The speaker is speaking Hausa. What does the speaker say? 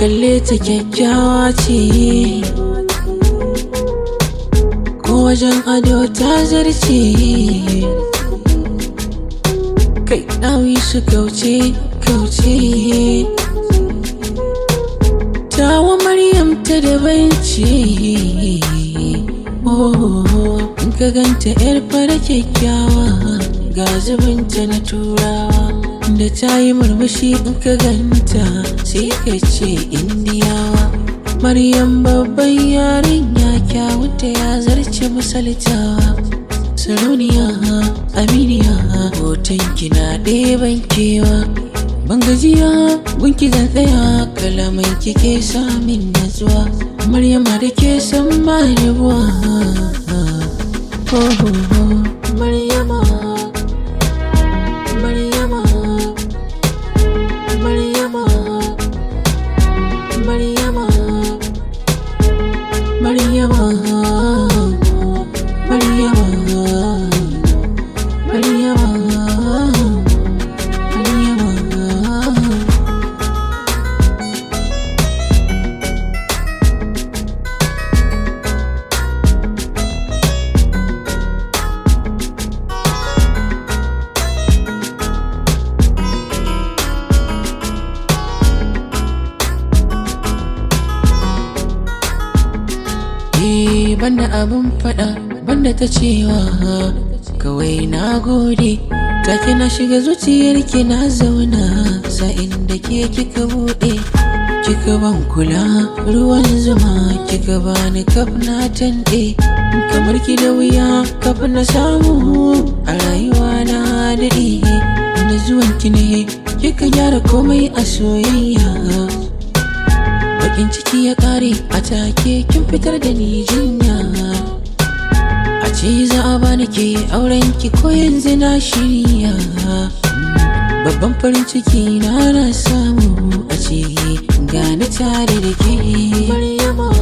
kalle ta kyakkyawa ce, ko wajen ado ta zarce. Kai ɗawi su kauce kauce, tawa Maryam ta daban ce. In ka ganta yar fara kyakkyawa, ga zubinta na turawa, da ta yi murmushi in ka ganta sai ka ce indiyawa. Maryam babban yarinya, kyawunta ya zarce misaltawa. Sarauniya aminiya, hotonki na ɗeban kewa. Ban gajiya gunki zan tsaya, kalamai kike samin natsuwa. Maryama da ke san ba rabuwa. Maryama, Maryama, Maryama, Maryama, Maryama, Maryama, Maryama. Banda abun fada, banda ta cewa kawai na gode. Take na shiga zuciyarki na zauna, sa'in da ke kika bude. Kika ban kula ruwan zuma, kika bani kaf na tande. Kamar ki da wuya kaf na samu a rayuwa na daɗe. Da zuwanki ne kika gyara komai a soyayya. Bakin ciki ya kare a take, kin fitar da ni jinya. A ce za a bani ke auren ki ko yanzu na shirya. Babban farin ciki na samu a ce gani tare da ke. Maryama.